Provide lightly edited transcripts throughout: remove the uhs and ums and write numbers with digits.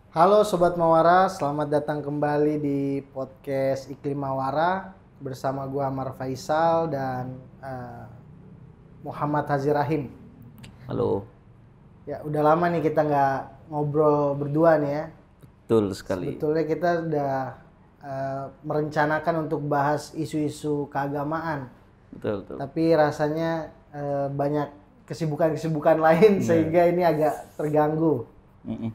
Halo Sobat Mawara, selamat datang kembali di podcast Iklim Mawara bersama gua Amar Faisal dan Muhammad Hazir Rahim. Halo, Ya udah lama nih kita nggak ngobrol berdua nih ya. betul sekali. Sebetulnya kita udah merencanakan untuk bahas isu-isu keagamaan, Betul, betul. tapi rasanya banyak kesibukan-kesibukan lain sehingga ini agak terganggu. Mm-mm.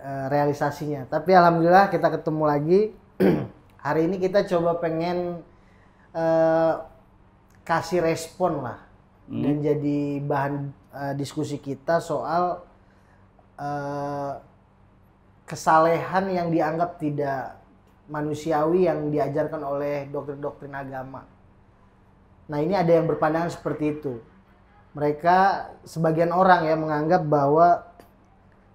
Realisasinya. Tapi alhamdulillah kita ketemu lagi. Hari ini kita coba pengen kasih respon lah dan jadi bahan diskusi kita soal kesalehan yang dianggap tidak manusiawi yang diajarkan oleh doktrin-doktrin agama. Nah, ini ada yang berpandangan seperti itu. Mereka sebagian orang ya menganggap bahwa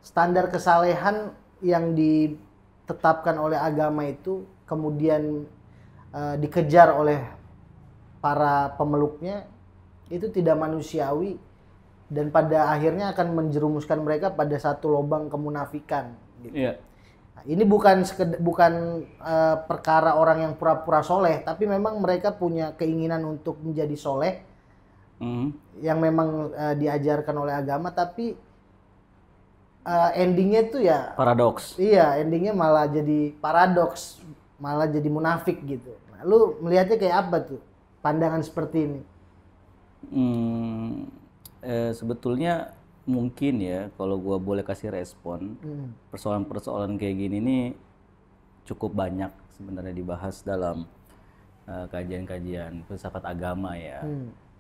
standar kesalehan yang ditetapkan oleh agama itu kemudian dikejar oleh para pemeluknya itu tidak manusiawi dan pada akhirnya akan menjerumuskan mereka pada satu lubang kemunafikan. Gitu. Iya. Nah, ini bukan perkara orang yang pura-pura soleh, tapi memang mereka punya keinginan untuk menjadi soleh yang memang diajarkan oleh agama, tapi endingnya tuh ya Paradoks. iya, endingnya malah jadi paradoks, malah jadi munafik gitu. Nah, lu melihatnya kayak apa tuh pandangan seperti ini? Sebetulnya mungkin ya, kalau gua boleh kasih respon, persoalan-persoalan kayak gini nih cukup banyak sebenarnya dibahas dalam kajian-kajian filsafat agama ya.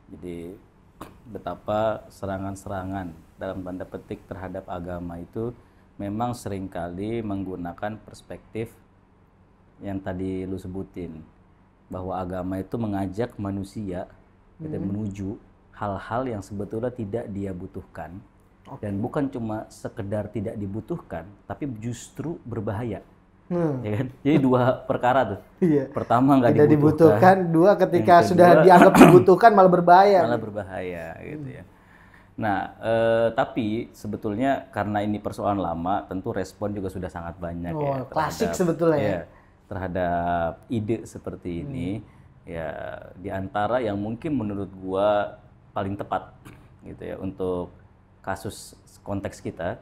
Jadi betapa serangan-serangan dalam tanda petik terhadap agama itu memang seringkali menggunakan perspektif yang tadi lu sebutin, bahwa agama itu mengajak manusia menuju hal-hal yang sebetulnya tidak dia butuhkan. Dan bukan cuma sekedar tidak dibutuhkan, tapi justru berbahaya. Ya kan? Jadi dua perkara tuh. Iya. Pertama nggak Tidak dibutuhkan, dua ketika Yang sudah kedua, dianggap dibutuhkan malah berbahaya. malah berbahaya gitu ya. Nah, tapi sebetulnya karena ini persoalan lama, tentu respon juga sudah sangat banyak ya. Klasik sebetulnya ya. Terhadap ide seperti ini, ya di antara yang mungkin menurut gua paling tepat gitu ya untuk kasus konteks kita,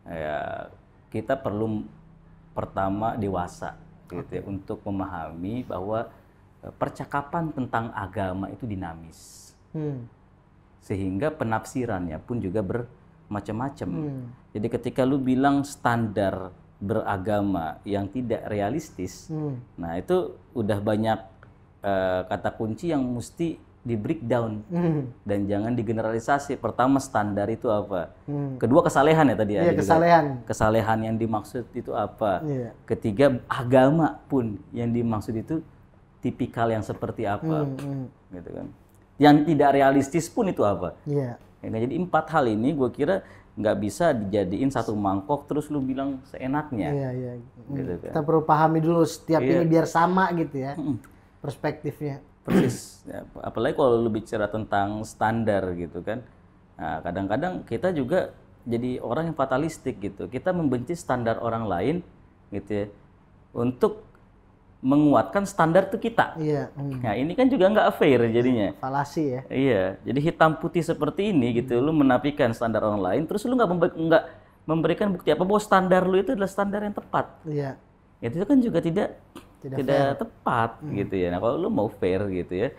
ya kita perlu pertama dewasa gitu ya untuk memahami bahwa percakapan tentang agama itu dinamis. Sehingga penafsirannya pun juga bermacam-macam. Jadi ketika lu bilang standar beragama yang tidak realistis, nah itu udah banyak kata kunci yang mesti di breakdown dan jangan digeneralisasi. Pertama, standar itu apa? Kedua, kesalehan ya tadi Iya, kesalehan. Kesalehan yang dimaksud itu apa? Iya. Ketiga, agama pun yang dimaksud itu tipikal yang seperti apa? Gitu kan. Yang tidak realistis pun itu apa? Iya. Ya, jadi 4 hal ini gue kira nggak bisa dijadiin satu mangkok terus lu bilang seenaknya. Iya. Gitu kan. Kita perlu pahami dulu setiap ini biar sama gitu ya perspektifnya. Persis. Ya, apalagi kalau lu bicara tentang standar gitu kan. Nah, kadang-kadang kita juga jadi orang yang fatalistik gitu. Kita membenci standar orang lain gitu ya, untuk menguatkan standar itu kita. Iya. Nah, ini kan juga nggak fair jadinya. Falasi ya. Iya, jadi hitam putih seperti ini gitu, lu menafikan standar orang lain, terus lu nggak memberikan bukti apa bahwa standar lu itu adalah standar yang tepat. Iya. Itu kan juga tidak fair. tepat gitu ya. Nah, kalau lu mau fair gitu ya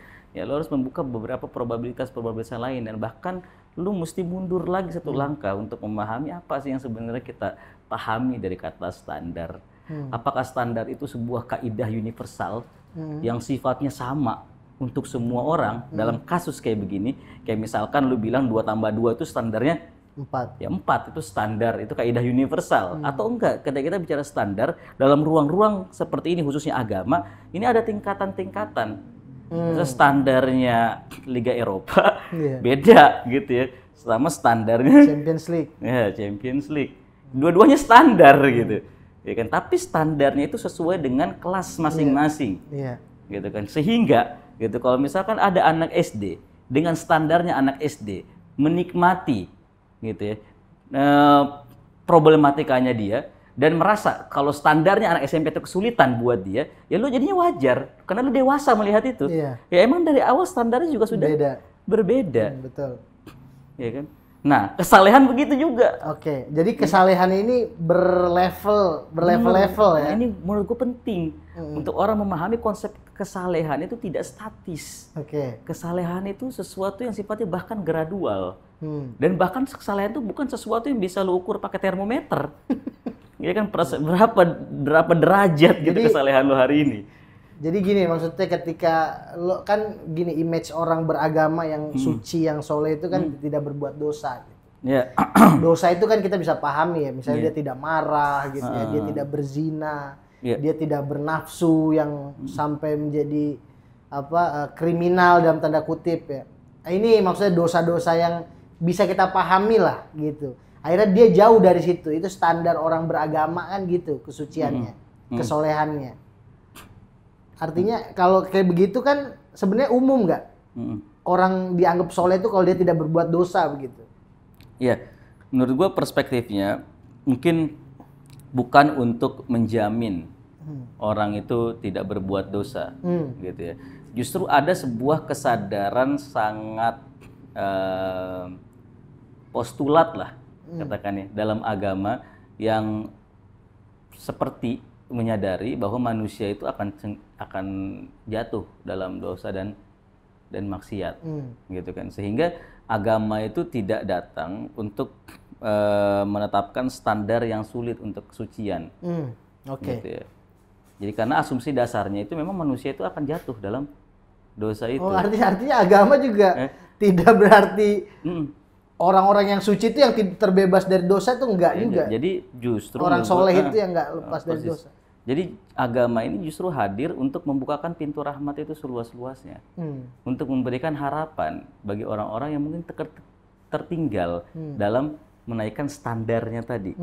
lu harus membuka beberapa probabilitas yang lain dan bahkan lu mesti mundur lagi satu langkah untuk memahami apa sih yang sebenarnya kita pahami dari kata standar. Apakah standar itu sebuah kaidah universal yang sifatnya sama untuk semua orang dalam kasus kayak begini? Kayak misalkan lu bilang 2 tambah 2 itu standarnya 4. ya 4, itu standar, itu kaidah universal. Atau enggak, ketika kita bicara standar dalam ruang-ruang seperti ini khususnya agama, ini ada tingkatan-tingkatan. Standarnya Liga Eropa beda gitu ya, sama standarnya Champions League. ya Champions League. Dua-duanya standar gitu. Ya kan, tapi standarnya itu sesuai dengan kelas masing-masing. Iya. Gitu kan. Sehingga gitu kalau misalkan ada anak SD dengan standarnya anak SD menikmati gitu ya problematikanya dia dan merasa kalau standarnya anak SMP itu kesulitan buat dia, ya lu jadinya wajar karena lu dewasa melihat itu. Iya. Ya emang dari awal standarnya juga sudah berbeda. Betul. Ya kan? Nah, kesalehan begitu juga. Oke, jadi kesalehan ini berlevel-level ya. Nah, ini menurut gue penting untuk orang memahami konsep kesalehan itu tidak statis. Oke. Kesalehan itu sesuatu yang sifatnya bahkan gradual. Dan bahkan kesalehan itu bukan sesuatu yang bisa lu ukur pakai termometer. Ya kan berapa derajat gitu kesalehan lu hari ini. Jadi gini, maksudnya ketika lo kan gini, image orang beragama yang suci, yang soleh itu kan tidak berbuat dosa gitu. Yeah. Dosa itu kan kita bisa pahami ya, misalnya dia tidak marah gitu ya, dia tidak berzina, dia tidak bernafsu yang sampai menjadi kriminal dalam tanda kutip ya. Nah, ini maksudnya dosa-dosa yang bisa kita pahami lah gitu. Akhirnya dia jauh dari situ, itu standar orang beragama kan gitu, kesuciannya, kesolehannya. Artinya kalau kayak begitu kan sebenarnya umum nggak? Orang dianggap soleh itu kalau dia tidak berbuat dosa begitu. Iya, menurut gua perspektifnya mungkin bukan untuk menjamin orang itu tidak berbuat dosa, gitu ya. Justru ada sebuah kesadaran sangat postulat lah, katakannya dalam agama yang seperti menyadari bahwa manusia itu akan jatuh dalam dosa dan maksiat, gitu kan. Sehingga agama itu tidak datang untuk menetapkan standar yang sulit untuk kesucian. Gitu ya. Jadi karena asumsi dasarnya itu memang manusia itu akan jatuh dalam dosa itu. Oh, artinya agama juga tidak berarti orang-orang yang suci itu yang terbebas dari dosa itu enggak juga. Jadi justru orang soleh itu yang enggak lepas dari dosa. Jadi agama ini justru hadir untuk membukakan pintu rahmat itu seluas-luasnya. Untuk memberikan harapan bagi orang-orang yang mungkin tertinggal dalam menaikkan standarnya tadi.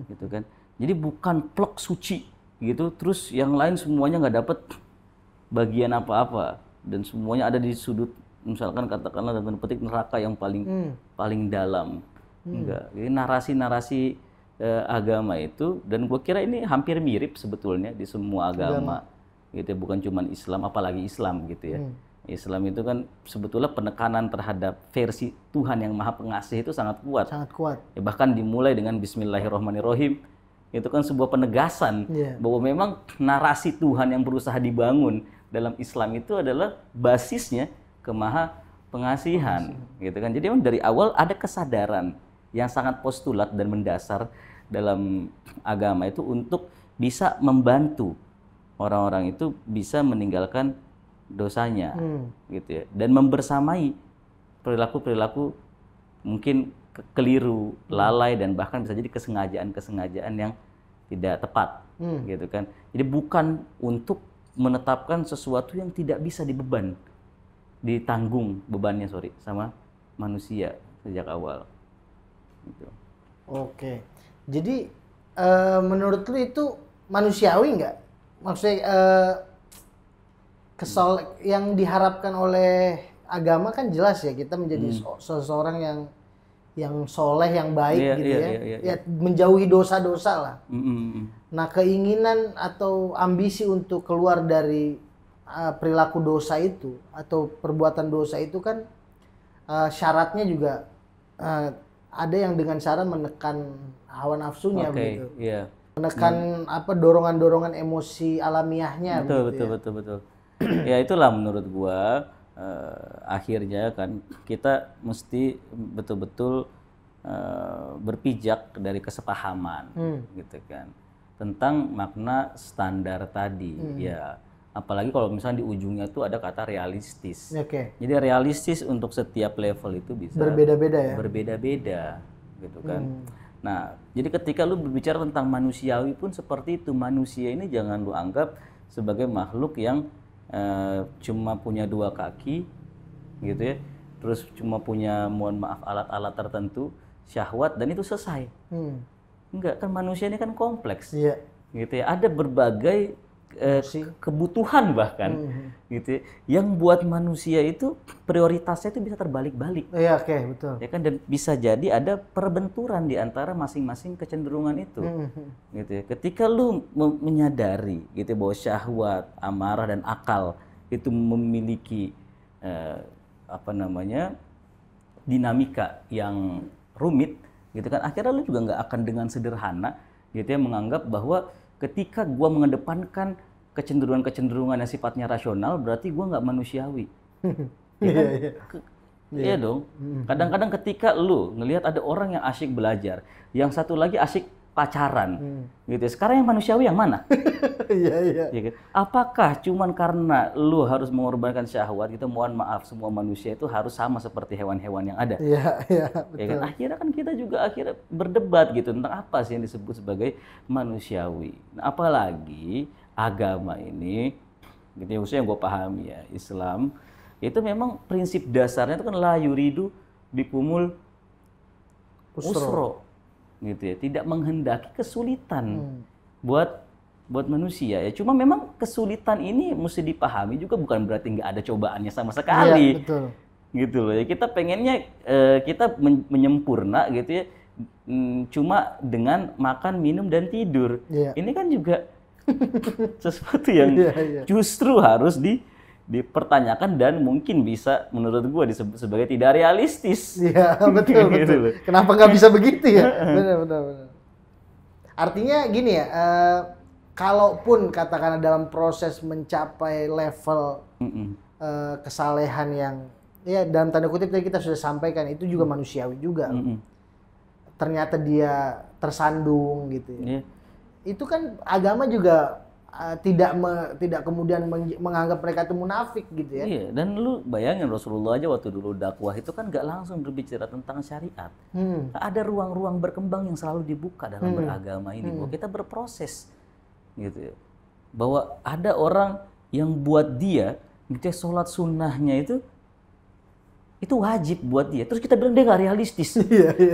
Gitu kan. Jadi bukan plok suci gitu, terus yang lain semuanya nggak dapat bagian apa-apa dan semuanya ada di sudut, misalkan katakanlah dalam petik neraka yang paling dalam. Enggak. Jadi narasi-narasi agama itu, dan gue kira ini hampir mirip sebetulnya di semua agama. Gitu, bukan cuma Islam, apalagi Islam gitu ya. Islam itu kan sebetulnya penekanan terhadap versi Tuhan yang Maha Pengasih itu sangat kuat. Sangat kuat. Ya, bahkan dimulai dengan Bismillahirrahmanirrahim. Itu kan sebuah penegasan bahwa memang narasi Tuhan yang berusaha dibangun dalam Islam itu adalah basisnya Maha Pengasihan, gitu kan. Jadi memang dari awal ada kesadaran yang sangat postulat dan mendasar dalam agama itu untuk bisa membantu orang-orang itu bisa meninggalkan dosanya, gitu ya, dan membersamai perilaku-perilaku mungkin keliru, lalai, dan bahkan bisa jadi kesengajaan-kesengajaan yang tidak tepat, gitu kan. Jadi bukan untuk menetapkan sesuatu yang tidak bisa ditanggung bebannya sama manusia sejak awal. Gitu. Oke, jadi menurut lu itu manusiawi nggak? Maksudnya yang diharapkan oleh agama kan jelas ya, kita menjadi seseorang yang soleh, yang baik gitu ya, menjauhi dosa-dosa lah. Nah, keinginan atau ambisi untuk keluar dari perilaku dosa itu atau perbuatan dosa itu kan syaratnya juga ada yang dengan cara menekan hawa nafsunya, begitu. Menekan dorongan-dorongan emosi alamiahnya. Betul. Ya itulah menurut gua akhirnya kan kita mesti betul-betul berpijak dari kesepahaman, gitu kan, tentang makna standar tadi. Ya, apalagi kalau misalnya di ujungnya tuh ada kata realistis. Jadi realistis untuk setiap level itu bisa berbeda-beda ya. Berbeda-beda, gitu kan. Nah, jadi ketika lu berbicara tentang manusiawi pun seperti itu. Manusia ini jangan lu anggap sebagai makhluk yang cuma punya 2 kaki, gitu ya, terus cuma punya, mohon maaf, alat-alat tertentu, syahwat, dan itu selesai. Enggak, kan manusia ini kan kompleks, gitu ya, ada berbagai kebutuhan bahkan gitu ya, yang buat manusia itu prioritasnya itu bisa terbalik-balik. Iya, oke, betul. Ya kan, dan bisa jadi ada perbenturan di antara masing-masing kecenderungan itu. Gitu ya. Ketika lu menyadari gitu ya, bahwa syahwat, amarah dan akal itu memiliki dinamika yang rumit gitu kan, akhirnya lu juga nggak akan dengan sederhana gitu ya menganggap bahwa ketika gua mengedepankan kecenderungan-kecenderungan yang sifatnya rasional berarti gua nggak manusiawi. Ya kan? Iya dong. Kadang-kadang ketika lu ngelihat ada orang yang asyik belajar, yang satu lagi asyik pacaran, gitu. Sekarang yang manusiawi yang mana? Iya. Ya kan? Apakah cuman karena lu harus mengorbankan syahwat, gitu? Mohon maaf, semua manusia itu harus sama seperti hewan-hewan yang ada. Iya, betul. Ya kan? Akhirnya kan kita juga akhirnya berdebat gitu tentang apa sih yang disebut sebagai manusiawi. Nah, apalagi agama ini, gitu ya, khususnya yang gue pahami ya, Islam itu memang prinsip dasarnya itu kan la yuridu bikumul usro, gitu ya, tidak menghendaki kesulitan buat manusia ya. Cuma memang kesulitan ini mesti dipahami juga bukan berarti nggak ada cobaannya sama sekali. Iya, betul. Gitu loh ya, kita pengennya kita menyempurna gitu ya, cuma dengan makan, minum dan tidur. Iya. Ini kan juga sesuatu yang justru harus dipertanyakan dan mungkin bisa menurut gua disebut sebagai tidak realistis. Iya, betul. Gitu loh. Kenapa nggak bisa begitu ya? Benar. Artinya gini ya, kalaupun katakanlah dalam proses mencapai level kesalehan yang ya dalam tanda kutip tadi kita sudah sampaikan itu juga manusiawi juga. Ternyata dia tersandung gitu ya. Itu kan agama juga tidak kemudian menganggap mereka itu munafik gitu ya. Iya, dan lu bayangin Rasulullah aja waktu dulu dakwah itu kan nggak langsung berbicara tentang syariat. Ada ruang-ruang berkembang yang selalu dibuka dalam beragama ini, bahwa kita berproses gitu ya. Bahwa ada orang yang buat dia gitu ya, sholat sunnahnya itu wajib buat dia. Terus kita bilang dia nggak realistis.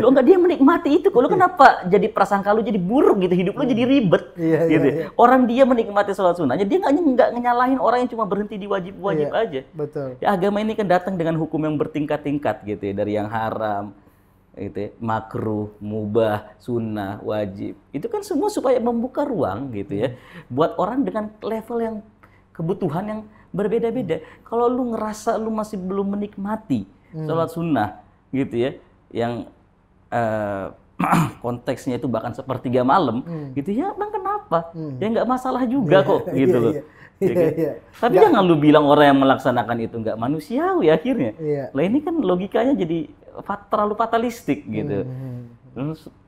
Lo nggak, dia menikmati itu. Kalau kenapa jadi prasangka lu jadi buruk gitu, hidup lu jadi ribet gitu. Orang dia menikmati sholat sunnahnya, dia nggak nyalahin orang yang cuma berhenti di wajib-wajib aja. Betul. Ya, agama ini kan datang dengan hukum yang bertingkat-tingkat gitu ya, dari yang haram, gitu ya, makruh, mubah, sunnah, wajib. Itu kan semua supaya membuka ruang gitu ya, buat orang dengan level yang kebutuhan yang berbeda-beda. Kalau lu ngerasa lu masih belum menikmati sholat sunnah gitu ya, yang konteksnya itu bahkan sepertiga malam gitu ya, bang kenapa? Ya nggak masalah juga kok gitu loh. Tapi jangan lu bilang orang yang melaksanakan itu nggak manusiawi akhirnya. Lah ini kan logikanya jadi terlalu fatalistik gitu.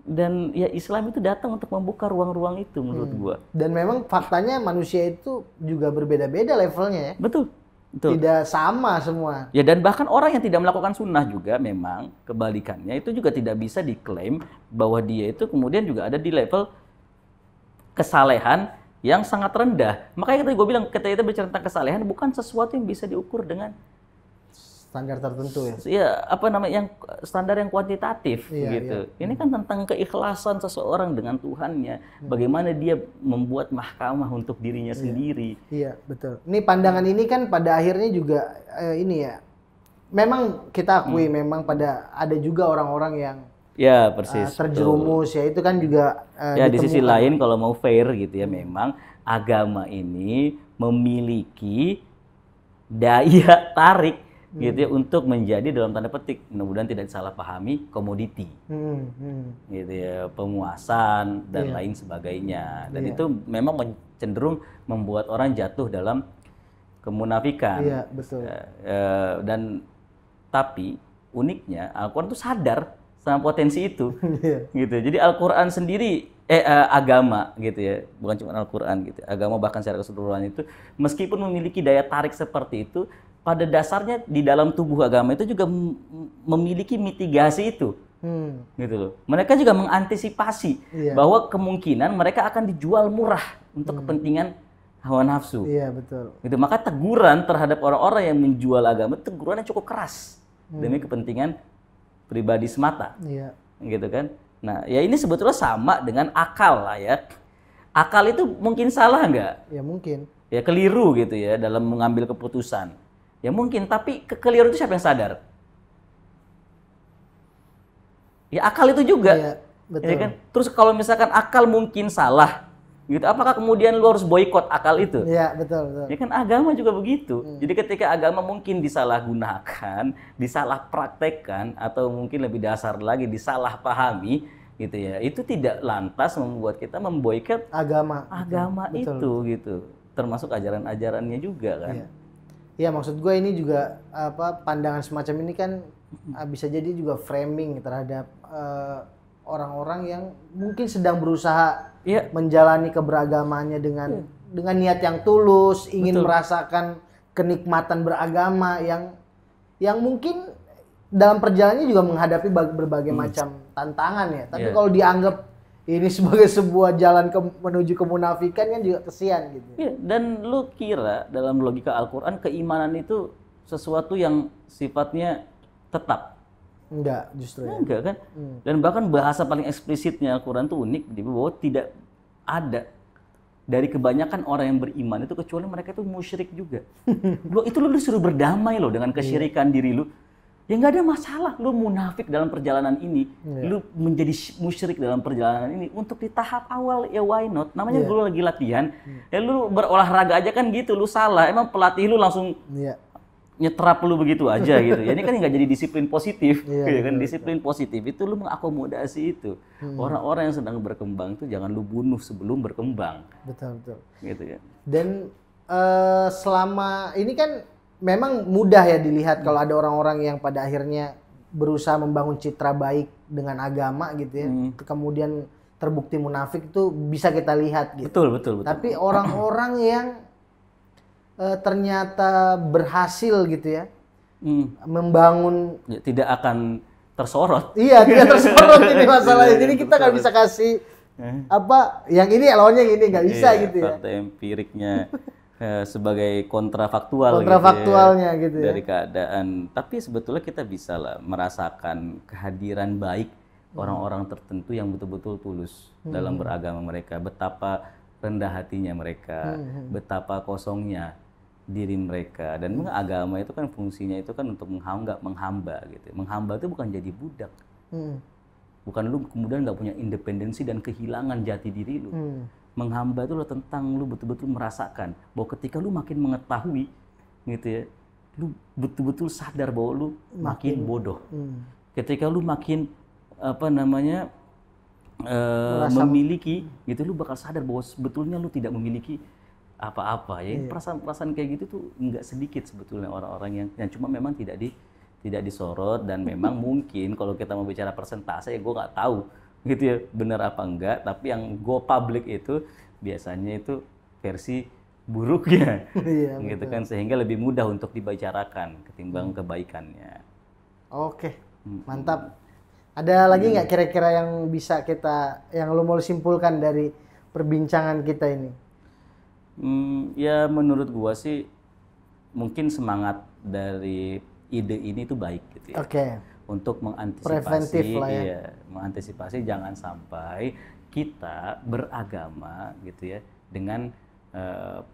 Dan ya Islam itu datang untuk membuka ruang-ruang itu menurut gua. Dan memang faktanya manusia itu juga berbeda-beda levelnya ya. Betul. Tidak sama semua. Ya, dan bahkan orang yang tidak melakukan sunnah juga memang kebalikannya itu juga tidak bisa diklaim bahwa dia itu kemudian juga ada di level kesalehan yang sangat rendah. Makanya tadi gue bilang, ketika kita bicara tentang kesalehan bukan sesuatu yang bisa diukur dengan standar tertentu ya. Iya, yang standar yang kuantitatif gitu. Ini kan tentang keikhlasan seseorang dengan Tuhannya, bagaimana dia membuat mahkamah untuk dirinya sendiri. Iya, betul. Ini pandangan ini kan pada akhirnya juga ini ya. Memang kita akui memang ada juga orang-orang yang persis terjerumus ya, itu kan juga di sisi lain kalau mau fair gitu ya, memang agama ini memiliki daya tarik gitu ya untuk menjadi dalam tanda petik, mudah-mudahan tidak disalah pahami, komoditi gitu ya, pemuasan dan lain sebagainya, dan itu memang cenderung membuat orang jatuh dalam kemunafikan. Iya, betul. Dan tapi uniknya Al-Quran itu sadar sama potensi itu gitu. Jadi Al-Quran sendiri agama gitu ya, bukan cuma Al-Quran gitu, agama bahkan secara keseluruhan itu meskipun memiliki daya tarik seperti itu, pada dasarnya di dalam tubuh agama itu juga memiliki mitigasi itu, gitu loh. Mereka juga mengantisipasi bahwa kemungkinan mereka akan dijual murah untuk kepentingan hawa nafsu. Iya, betul. Gitu. Maka teguran terhadap orang-orang yang menjual agama itu teguran yang cukup keras demi kepentingan pribadi semata, gitu kan. Nah, ya ini sebetulnya sama dengan akal lah ya. Akal itu mungkin salah nggak? Ya mungkin. Ya keliru gitu ya dalam mengambil keputusan. Ya mungkin, tapi kekeliruan itu siapa yang sadar? Ya akal itu juga. Iya, betul. Ya kan? Terus kalau misalkan akal mungkin salah, gitu, apakah kemudian lu harus boikot akal itu? Iya, betul. Ya kan agama juga begitu. Jadi ketika agama mungkin disalahgunakan, disalahpraktekkan, atau mungkin lebih dasar lagi disalahpahami, gitu ya, itu tidak lantas membuat kita memboikot Agama itu, gitu. Termasuk ajaran-ajarannya juga kan. Iya. Ya, maksud gue ini juga pandangan semacam ini kan bisa jadi juga framing terhadap orang-orang yang mungkin sedang berusaha menjalani keberagamannya dengan niat yang tulus, ingin merasakan kenikmatan beragama yang mungkin dalam perjalanannya juga menghadapi berbagai macam tantangan ya. Tapi kalau dianggap ini sebagai sebuah jalan menuju kemunafikan kan juga kesian gitu. Iya, dan lu kira dalam logika Al-Quran keimanan itu sesuatu yang sifatnya tetap? Enggak, justru ya. Enggak kan? Dan bahkan bahasa paling eksplisitnya Al-Quran itu unik, bahwa tidak ada dari kebanyakan orang yang beriman itu kecuali mereka itu musyrik juga. Itu lu disuruh berdamai loh dengan kesyirikan diri lu. Ya nggak ada masalah, lu munafik dalam perjalanan ini, lu menjadi musyrik dalam perjalanan ini untuk di tahap awal ya why not? Namanya lu lagi latihan, ya lu berolahraga aja kan gitu, lu salah, emang pelatih lu langsung nyetrap lu begitu aja gitu. Ya ini kan nggak jadi disiplin positif, ya kan? Disiplin positif itu lu mengakomodasi itu. Orang-orang yang sedang berkembang itu jangan lu bunuh sebelum berkembang. Betul. Gitu ya. Dan selama ini kan memang mudah ya dilihat kalau ada orang-orang yang pada akhirnya berusaha membangun citra baik dengan agama gitu ya. Kemudian terbukti munafik itu bisa kita lihat gitu. Betul. Tapi orang-orang yang ternyata berhasil gitu ya membangun tidak akan tersorot. Iya, tidak tersorot ini masalahnya. Jadi kita nggak bisa kasih yang ini lawannya yang ini nggak bisa gitu ya. Fakta empiriknya sebagai kontrafaktualnya gitu ya. Dari keadaan. Tapi sebetulnya kita bisa lah merasakan kehadiran baik orang-orang tertentu yang betul-betul tulus dalam beragama mereka. Betapa rendah hatinya mereka, betapa kosongnya diri mereka. Dan agama itu kan fungsinya itu kan untuk menghamba gitu. Menghamba itu bukan jadi budak. Bukan lu kemudian nggak punya independensi dan kehilangan jati diri lu. Menghamba itu tentang lu betul-betul merasakan bahwa ketika lu makin mengetahui gitu ya, lu betul-betul sadar bahwa lu makin bodoh. Ketika lu makin memiliki gitu, lu bakal sadar bahwa sebetulnya lu tidak memiliki apa-apa ya. Perasaan-perasaan kayak gitu tuh nggak sedikit sebetulnya orang-orang yang cuma memang tidak disorot. Dan memang mungkin kalau kita mau bicara persentase ya gue nggak tahu gitu ya benar apa enggak, tapi yang go public itu biasanya itu versi buruknya gitu kan, sehingga lebih mudah untuk dibicarakan ketimbang kebaikannya. Oke, mantap. Ada lagi nggak kira-kira yang bisa yang lo mau simpulkan dari perbincangan kita ini? Ya menurut gua sih mungkin semangat dari ide ini tuh baik gitu ya. Untuk mengantisipasi jangan sampai kita beragama gitu ya dengan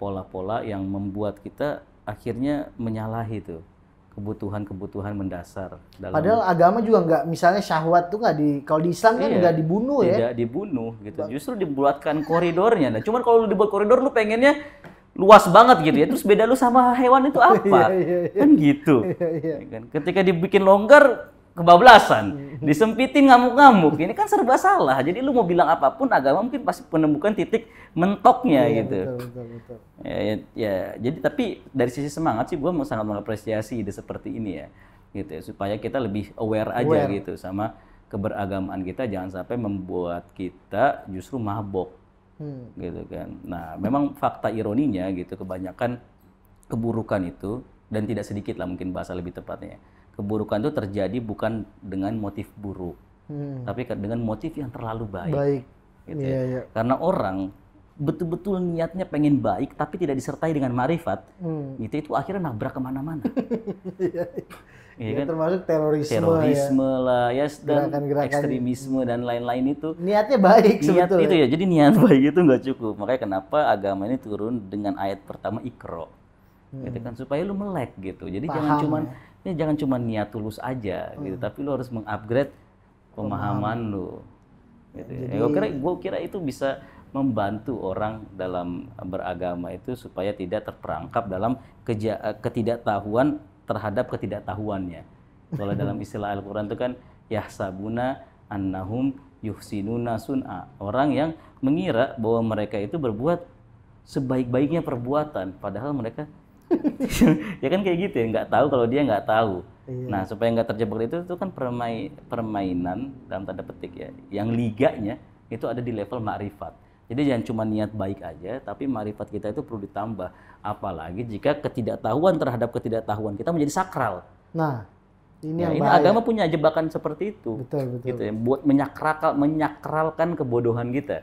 pola-pola yang membuat kita akhirnya menyalahi tuh kebutuhan mendasar dalam. Padahal agama juga nggak, misalnya syahwat tuh kalau di Islam kan nggak dibunuh ya. Tidak dibunuh gitu, justru dibuatkan koridornya. Nah, cuman kalau lu dibuat koridor lu pengennya luas banget gitu ya, terus beda lu sama hewan itu apa? Kan gitu. Kan ketika dibikin longgar kebablasan, disempitin ngamuk-ngamuk, ini kan serba salah. Jadi lu mau bilang apapun, agama mungkin pasti menemukan titik mentoknya gitu. Betul. Ya, jadi tapi dari sisi semangat sih gue sangat mengapresiasi ide seperti ini ya, gitu ya, supaya kita lebih aware aja gitu sama keberagamaan kita, jangan sampai membuat kita justru mabok, gitu kan. Nah, memang fakta ironinya gitu, kebanyakan keburukan itu, dan tidak sedikit lah mungkin bahasa lebih tepatnya, keburukan itu terjadi bukan dengan motif buruk, tapi dengan motif yang terlalu baik. Gitu ya. Karena orang betul-betul niatnya pengen baik tapi tidak disertai dengan ma'rifat, itu akhirnya nabrak kemana-mana. Ya, Iya kan? termasuk terorisme lah ya, dan Gerakan-gerakan. ekstremisme dan lain-lain itu. Niatnya baik Niat sebetulnya. itu ya, jadi niat baik itu nggak cukup. Makanya kenapa agama ini turun dengan ayat pertama Iqra, gitu kan, supaya lu melek gitu. Jadi jangan cuman niat tulus aja gitu, tapi lu harus mengupgrade pemahaman lu. Gitu. Gua kira itu bisa membantu orang dalam beragama itu supaya tidak terperangkap dalam ketidaktahuan terhadap ketidaktahuannya. Kalau dalam istilah Al-Quran itu kan yahsabuna annahum yuhsinuna sun'a. Orang yang mengira bahwa mereka itu berbuat sebaik-baiknya perbuatan, padahal mereka ya kan kayak gitu ya, nggak tahu kalau dia nggak tahu. Nah, supaya nggak terjebak itu kan permainan dalam tanda petik ya, yang liganya itu ada di level ma'rifat. Jadi jangan cuma niat baik aja, tapi ma'rifat kita itu perlu ditambah. Apalagi jika ketidaktahuan terhadap ketidaktahuan kita menjadi sakral. Nah, ini Ya, yang ini bahaya. agama punya jebakan seperti itu. Betul. Gitu ya, buat menyakralkan kebodohan kita.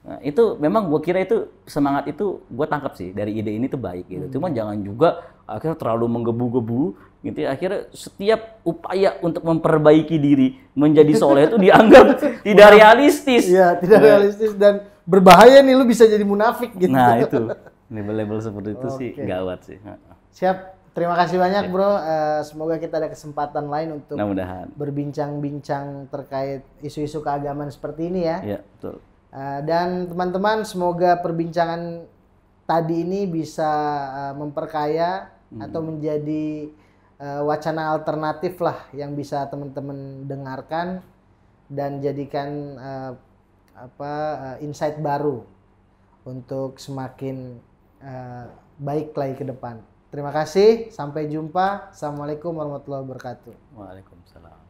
Nah, itu memang gue kira itu semangat itu gue tangkap sih dari ide ini tuh baik gitu. Cuman jangan juga akhirnya terlalu menggebu-gebu gitu ya. Akhirnya setiap upaya untuk memperbaiki diri menjadi soleh itu dianggap tidak realistis. Iya, tidak realistis dan berbahaya nih, lu bisa jadi munafik gitu. Nah, itu label-label seperti itu sih gawat sih. Siap. Terima kasih banyak, Bro. Semoga kita ada kesempatan lain untuk Mudah-mudahan. berbincang-bincang terkait isu-isu keagamaan seperti ini ya. Iya, betul. Dan teman-teman, semoga perbincangan tadi ini bisa memperkaya atau menjadi wacana alternatif lah yang bisa teman-teman dengarkan dan jadikan insight baru untuk semakin baik lagi ke depan. Terima kasih, sampai jumpa. Assalamualaikum warahmatullahi wabarakatuh. Waalaikumsalam.